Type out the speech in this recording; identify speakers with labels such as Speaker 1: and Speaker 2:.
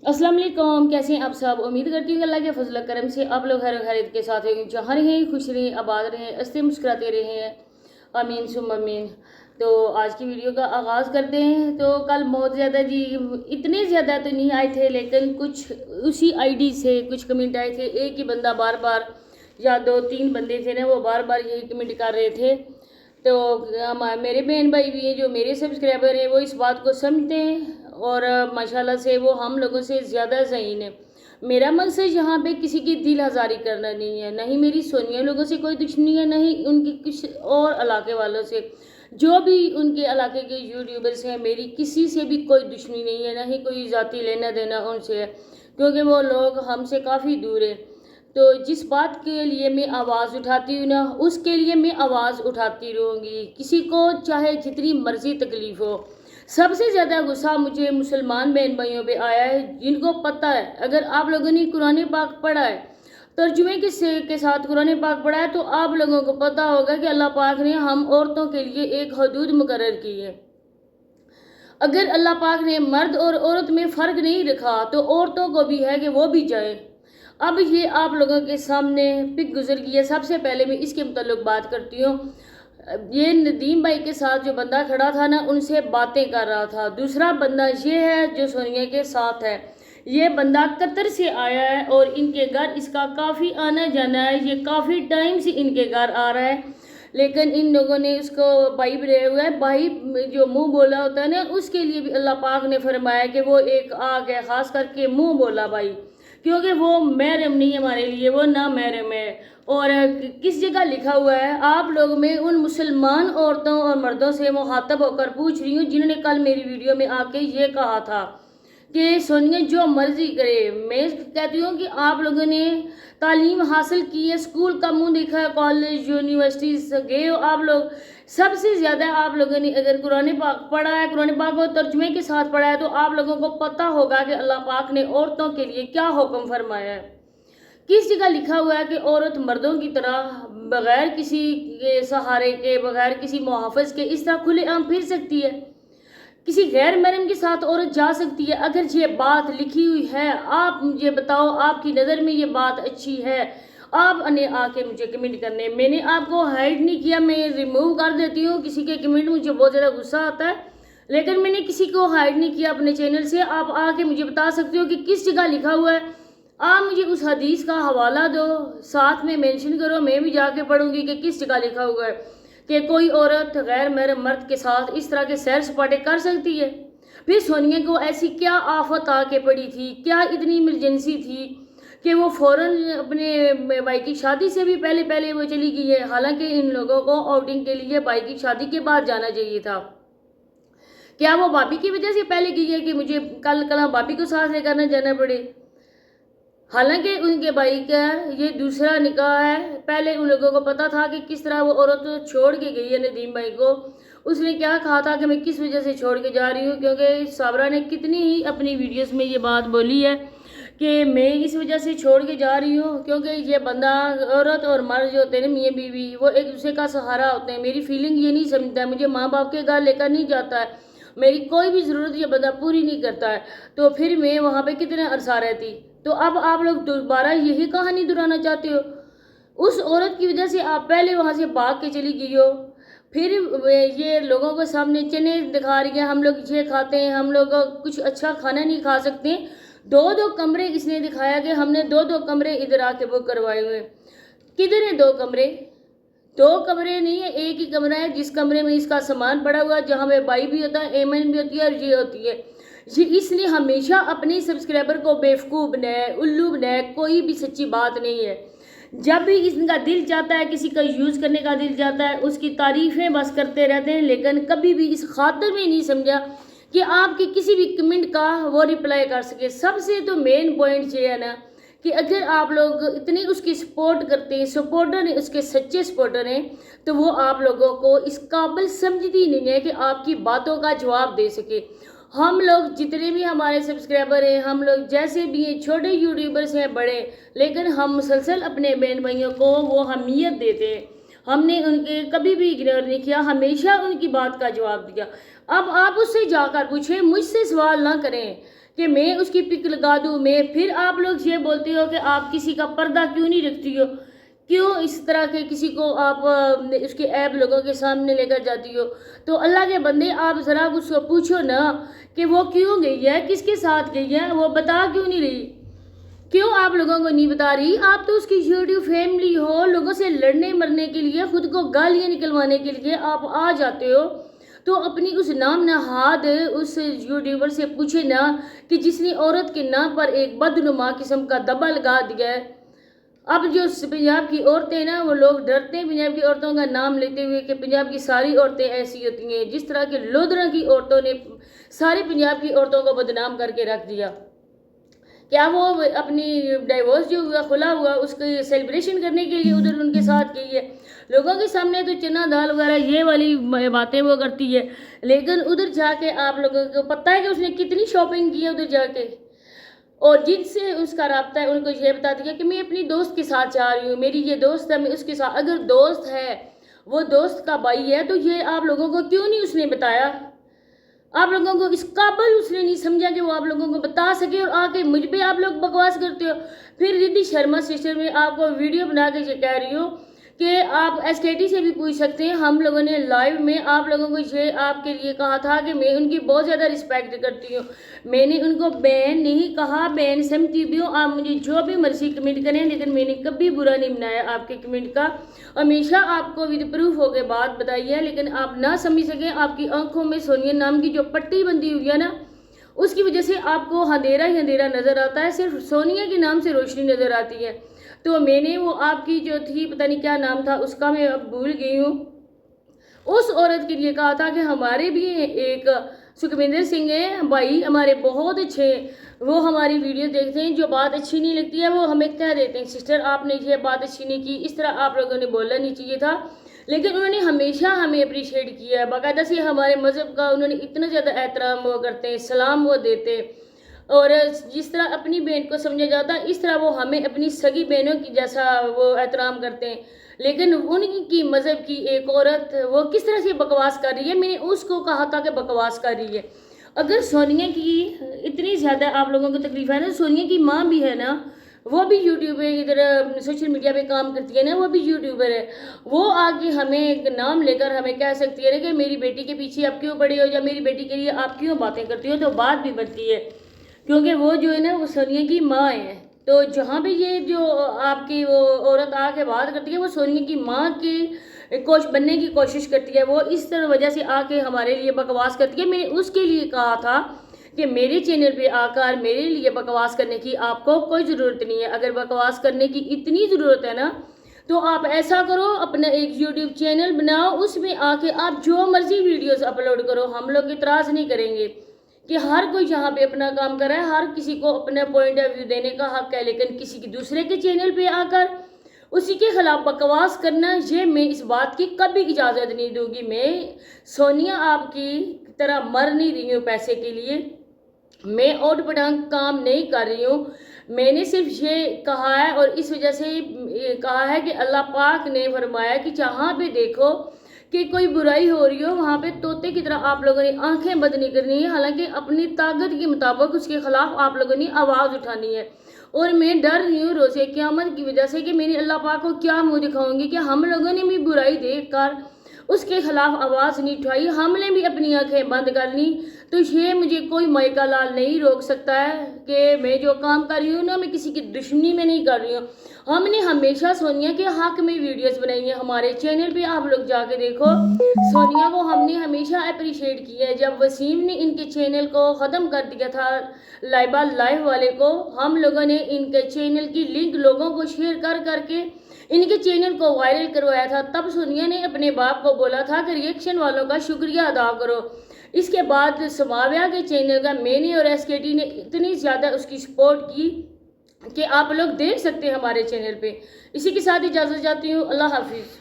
Speaker 1: अस्सलाम वालेकुम, कैसे हैं आप सब। उम्मीद करती हूँ कि अल्लाह के फजल करम से आप लोग हर खैरियत के साथ हैं, जहाँ रहें खुश रहें, आबाद रहें, हंसते मुस्कुराते रहें, आमीन सुम आमीन। तो आज की वीडियो का आगाज़ करते हैं। तो कल बहुत ज़्यादा जी, इतने ज़्यादा तो नहीं आए थे, लेकिन कुछ उसी आईडी से कुछ कमेंट आए थे। एक ही बंदा बार बार, या दो तीन बंदे थे ना, वो बार बार यही कमेंट कर रहे थे। तो मेरे बहन भाई भी हैं जो मेरे सब्सक्राइबर हैं, वो इस बात को समझते हैं और माशाल्लाह से वो हम लोगों से ज़्यादा ज़हीन है। मेरा मकसद यहाँ पे किसी की दिल आज़ारी करना नहीं है, नहीं मेरी सोनिया लोगों से कोई दुश्मनी है, नहीं उनकी कुछ और इलाके वालों से। जो भी उनके इलाके के यूट्यूबर्स हैं, मेरी किसी से भी कोई दुश्मनी नहीं है, नहीं कोई ज़ाती लेना देना उनसे है, क्योंकि वो लोग हमसे काफ़ी दूर है। तो जिस बात के लिए मैं आवाज़ उठाती हूँ ना, उसके लिए मैं आवाज़ उठाती रहूँगी, किसी को चाहे जितनी मर्ज़ी तकलीफ़ हो। सबसे ज़्यादा गुस्सा मुझे मुसलमान बहन भाइयों पे आया है, जिनको पता है अगर आप लोगों ने कुरान पाक पढ़ा है, तर्जुमे के साथ कुरान पाक पढ़ा है, तो आप लोगों को पता होगा कि अल्लाह पाक ने हम औरतों के लिए एक हदूद मुकर्रर की है। अगर अल्लाह पाक ने मर्द और औरत में फ़र्क नहीं रखा, तो औरतों को भी है कि वो भी जाए। अब ये आप लोगों के सामने पिक गुजर गई है। सबसे पहले मैं इसके मुताल्लिक बात करती हूँ। ये नदीम भाई के साथ जो बंदा खड़ा था ना, उनसे बातें कर रहा था। दूसरा बंदा ये है जो सोनिया के साथ है। ये बंदा कतर से आया है और इनके घर इसका काफ़ी आना जाना है, ये काफ़ी टाइम से इनके घर आ रहा है, लेकिन इन लोगों ने उसको भाई बनाया हुआ है। भाई जो मुंह बोला होता है ना, उसके लिए भी अल्लाह पाक ने फरमाया कि वो एक आग है, ख़ास करके मुंह बोला भाई, क्योंकि वो महरम नहीं है हमारे लिए, वो ना महरम है। और किस जगह लिखा हुआ है, आप लोग में उन मुसलमान औरतों और मर्दों से मुखातब होकर पूछ रही हूँ जिन्होंने कल मेरी वीडियो में आके ये कहा था कि सोनिया जो मर्जी करे। मैं कहती हूँ कि आप लोगों ने तालीम हासिल की है, स्कूल का मुंह देखा है, कॉलेज यूनिवर्सिटी से गए हो आप लोग। सबसे ज़्यादा आप लोगों ने अगर कुरान पाक पढ़ा है, कुरान पाक को तर्जुमे के साथ पढ़ा है, तो आप लोगों को पता होगा कि अल्लाह पाक ने औरतों के लिए क्या हुक्म फरमाया है। किस जगह लिखा हुआ है कि औरत मर्दों की तरह बगैर किसी के सहारे के, बगैर किसी मुहाफ़िज के इस तरह खुलेआम फिर सकती है। किसी गैर महरम के साथ औरत जा सकती है। अगर ये बात लिखी हुई है, आप मुझे बताओ आपकी नज़र में ये बात अच्छी है, आप ने आके मुझे कमेंट करने। मैंने आपको हाइड नहीं किया, मैं रिमूव कर देती हूँ किसी के कमेंट, मुझे बहुत ज़्यादा गुस्सा आता है, लेकिन मैंने किसी को हाइड नहीं किया अपने चैनल से। आप आके मुझे बता सकते हो कि किस जगह लिखा हुआ है। आप मुझे उस हदीस का हवाला दो, साथ में मेंशन करो, मैं भी जाके पढ़ूंगी कि किस जगह लिखा हुआ है कि कोई औरत गैर महरम मर्द के साथ इस तरह के सैर सपाटे कर सकती है। फिर सोनिया को ऐसी क्या आफत आके पड़ी थी, क्या इतनी इमरजेंसी थी कि वो फ़ौरन अपने भाई की शादी से भी पहले पहले वो चली गई है। हालांकि इन लोगों को आउटिंग के लिए भाई की शादी के बाद जाना चाहिए था। क्या वो भाभी की वजह से पहले गई है कि मुझे कल कल भाभी को साथ लेकर ना जाना पड़े। हालांकि उनके भाई का ये दूसरा निकाह है। पहले उन लोगों को पता था कि किस तरह वो औरत छोड़ के गई है नदीम भाई को। उसने क्या कहा था कि मैं किस वजह से छोड़ के जा रही हूँ, क्योंकि साबरा ने कितनी ही अपनी वीडियोस में ये बात बोली है कि मैं इस वजह से छोड़ के जा रही हूँ क्योंकि ये बंदा, औरत और मर्द जो होते हैं ना, मियाँ बीवी, वो एक दूसरे का सहारा होते हैं। मेरी फीलिंग ये नहीं समझता है, मुझे माँ बाप के घर लेकर नहीं जाता है, मेरी कोई भी ज़रूरत ये बंदा पूरी नहीं करता है, तो फिर मैं वहाँ पे कितने अरसा रहती। तो अब आप लोग दोबारा यही कहानी दोहराना चाहते हो। उस औरत की वजह से आप पहले वहाँ से भाग के चली गई हो, फिर ये लोगों के सामने चने दिखा रही है, हम लोग ये खाते हैं, हम लोग कुछ अच्छा खाना नहीं खा सकते। दो दो कमरे इसने दिखाया कि हमने दो दो कमरे इधर आके बुक करवाए हुए। किधर है दो कमरे? दो कमरे नहीं है, एक ही कमरा है, जिस कमरे में इसका सामान पड़ा हुआ है, जहाँ में बाई भी होता है, एमन भी होती है और ये होती है। ये इसने हमेशा अपने सब्सक्राइबर को बेवकूफ़ बनाया, उल्लू बनाया, कोई भी सच्ची बात नहीं है। जब भी इनका दिल चाहता है, किसी का यूज़ करने का दिल चाहता है, उसकी तारीफ़ें बस करते रहते हैं, लेकिन कभी भी इस खातिर में नहीं समझा कि आपके किसी भी कमेंट का वो रिप्लाई कर सके। सबसे तो मेन पॉइंट ये है ना कि अगर आप लोग इतनी उसकी सपोर्ट करते हैं, सपोर्टर हैं, उसके सच्चे सपोर्टर हैं, तो वो आप लोगों को इस काबिल समझती नहीं है कि आपकी बातों का जवाब दे सके। हम लोग जितने भी हमारे सब्सक्राइबर हैं, हम लोग जैसे भी हैं, छोटे यूट्यूबर्स हैं, बड़े, लेकिन हम मुसलसल अपने बहन भाइयों को वो अहमियत देते हैं। हमने उनके कभी भी इग्नोर नहीं किया, हमेशा उनकी बात का जवाब दिया। अब आप उससे जाकर पूछें, मुझसे सवाल ना करें। کہ میں اس کی پک لگا دوں میں، پھر آپ لوگ یہ بولتے ہو کہ آپ کسی کا پردہ کیوں نہیں رکھتی ہو، کیوں اس طرح کے کسی کو آپ اس کے عیب لوگوں کے سامنے لے کر جاتی ہو۔ تو اللہ کے بندے آپ ذرا اس کو پوچھو نا کہ وہ کیوں گئی ہے، کس کے ساتھ گئی ہے، وہ بتا کیوں نہیں رہی، کیوں آپ لوگوں کو نہیں بتا رہی؟ آپ تو اس کی یوٹیوب فیملی ہو، لوگوں سے لڑنے مرنے کے لیے، خود کو گالیاں نکلوانے کے لیے آپ آ جاتے ہو، تو اپنی اس نام نہاد اس یوٹیوبر سے پوچھے نا کہ جس نے عورت کے نام پر ایک بدنما قسم کا دبا لگا دیا ہے۔ اب جو پنجاب کی عورتیں نا، وہ لوگ ڈرتے ہیں پنجاب کی عورتوں کا نام لیتے ہوئے کہ پنجاب کی ساری عورتیں ایسی ہوتی ہیں، جس طرح کہ لودھرا کی عورتوں نے سارے پنجاب کی عورتوں کو بدنام کر کے رکھ دیا۔ کیا وہ اپنی ڈائیورس جو ہوا، خلا ہوا، اس کی سیلیبریشن کرنے کے لیے ادھر ان کے ساتھ گئی ہے؟ لوگوں کے سامنے تو چنا دال وغیرہ یہ والی باتیں وہ کرتی ہے، لیکن ادھر جا کے آپ لوگوں کو پتہ ہے کہ اس نے کتنی شاپنگ کی ہے ادھر جا کے، اور جن سے اس کا رابطہ ہے ان کو یہ بتا دیا کہ میں اپنی دوست کے ساتھ جا رہی ہوں، میری یہ دوست ہے، میں اس کے ساتھ، اگر دوست ہے، وہ دوست کا بھائی ہے، تو یہ آپ لوگوں کو کیوں نہیں اس نے بتایا؟ آپ لوگوں کو اس قابل اس نے نہیں سمجھا کہ وہ آپ لوگوں کو بتا سکے، اور آ کے مجھ پہ آپ لوگ بکواس کرتے ہو۔ پھر ردھی شرما سسٹر میں آپ کو ویڈیو بنا کے یہ کہہ رہی ہوں کہ آپ ایس کے ٹی سے بھی پوچھ سکتے ہیں، ہم لوگوں نے لائیو میں آپ لوگوں کو یہ آپ کے لیے کہا تھا کہ میں ان کی بہت زیادہ رسپیکٹ کرتی ہوں، میں نے ان کو بین نہیں کہا، بین سمجھتی بھی ہوں، آپ مجھے جو بھی مرضی کمنٹ کریں، لیکن میں نے کبھی برا نہیں بنایا آپ کے کمنٹ کا، ہمیشہ آپ کو ود پروف ہو کے بات بتائی ہے، لیکن آپ نہ سمجھ سکیں، آپ کی آنکھوں میں سونیا نام کی جو پٹی بندی ہوئی ہے نا، اس کی وجہ سے آپ کو اندھیرا ہی اندھیرا نظر آتا ہے، صرف سونیا کے نام سے روشنی نظر آتی ہے۔ تو میں نے وہ آپ کی جو تھی پتہ نہیں کیا نام تھا، اس کا میں اب بھول گئی ہوں، اس عورت کے لیے کہا تھا کہ ہمارے بھی ایک سکھویندر سنگھ ہیں بھائی، ہمارے بہت اچھے، وہ ہماری ویڈیو دیکھتے ہیں، جو بات اچھی نہیں لگتی ہے وہ ہمیں کہہ دیتے ہیں سسٹر آپ نے یہ بات اچھی نہیں کی، اس طرح آپ لوگوں نے بولنا نہیں چاہیے تھا، لیکن انہوں نے ہمیشہ ہمیں اپریشیٹ کیا ہے، باقاعدہ سے ہمارے مذہب کا انہوں نے اتنا زیادہ احترام وہ کرتے ہیں، سلام وہ دیتے، اور جس طرح اپنی بہن کو سمجھا جاتا ہے اس طرح وہ ہمیں اپنی سگی بہنوں کی جیسا وہ احترام کرتے ہیں، لیکن ان کی مذہب کی ایک عورت وہ کس طرح سے بکواس کر رہی ہے، میں نے اس کو کہا تھا کہ بکواس کر رہی ہے۔ اگر سونیا کی اتنی زیادہ آپ لوگوں کو تکلیف ہے نا، سونیا کی ماں بھی ہے نا، وہ بھی یوٹیوب پہ ادھر سوشل میڈیا پہ کام کرتی ہے نا، وہ بھی یوٹیوبر ہے، وہ آگے ہمیں ایک نام لے کر ہمیں کہہ سکتی ہے نا کہ میری بیٹی کے پیچھے آپ کیوں پڑے ہو، یا میری بیٹی کے لیے آپ کیوں باتیں کرتی ہو، تو بات بھی بنتی ہے، کیونکہ وہ جو ہے نا وہ سونیا کی ماں ہے، تو جہاں پہ یہ جو آپ کی وہ عورت آ کے بات کرتی ہے وہ سونیا کی ماں کی بننے کی کوشش کرتی ہے، وہ اس طرح وجہ سے آ کے ہمارے لیے بکواس کرتی ہے۔ میں نے اس کے لیے کہا تھا کہ میرے چینل پہ آ کر میرے لیے بکواس کرنے کی آپ کو کوئی ضرورت نہیں ہے، اگر بکواس کرنے کی اتنی ضرورت ہے نا تو آپ ایسا کرو، اپنا ایک یوٹیوب چینل بناؤ، اس میں آ کے آپ جو مرضی ویڈیوز اپلوڈ کرو، ہم لوگ اعتراض نہیں کریں گے کہ ہر کوئی یہاں پہ اپنا کام کر رہا ہے، ہر کسی کو اپنا پوائنٹ آف ویو دینے کا حق ہے، لیکن کسی کی دوسرے کے چینل پہ آ کر اسی کے خلاف بکواس کرنا، یہ میں اس بات کی کبھی اجازت نہیں دوں گی۔ میں سونیا آپ کی طرح مر نہیں رہی ہوں پیسے کے لیے، میں اوٹ پٹانگ کام نہیں کر رہی ہوں، میں نے صرف یہ کہا ہے، اور اس وجہ سے کہا ہے کہ اللہ پاک نے فرمایا کہ جہاں پہ دیکھو کہ کوئی برائی ہو رہی ہو وہاں پہ طوطے کی طرح آپ لوگوں نے آنکھیں بند نہیں کرنی ہے، حالانکہ اپنی طاقت کے مطابق اس کے خلاف آپ لوگوں نے آواز اٹھانی ہے، اور میں ڈر رہی ہوں روز قیامت کی وجہ سے کہ میری اللہ پاک کو کیا منہ دکھاؤں گی کہ ہم لوگوں نے بھی برائی دیکھ کر اس کے خلاف آواز نہیں اٹھائی، ہم نے بھی اپنی آنکھیں بند کر لی، تو یہ مجھے کوئی مائکہ لال نہیں روک سکتا ہے کہ میں جو کام کر رہی ہوں نا میں کسی کی دشمنی میں نہیں کر رہی ہوں۔ ہم نے ہمیشہ سونیا کے حق میں ویڈیوز بنائی ہیں، ہمارے چینل پہ آپ لوگ جا کے دیکھو، سونیا کو ہم نے ہمیشہ اپریشیٹ کیا ہے۔ جب وسیم نے ان کے چینل کو ختم کر دیا تھا لائبہ لائیو والے کو، ہم لوگوں نے ان کے چینل کی لنک لوگوں کو شیئر کر کر کے ان کے چینل کو وائرل کروایا تھا، تب سونیا نے اپنے باپ کو بولا تھا کہ ریئیکشن والوں کا شکریہ ادا کرو۔ اس کے بعد سماویہ کے چینل کا میں نے اور ایس کے ٹی نے اتنی زیادہ اس کی سپورٹ کی کہ آپ لوگ دیکھ سکتے ہیں ہمارے چینل پہ۔ اسی کے ساتھ اجازت چاہتی ہوں، اللہ حافظ۔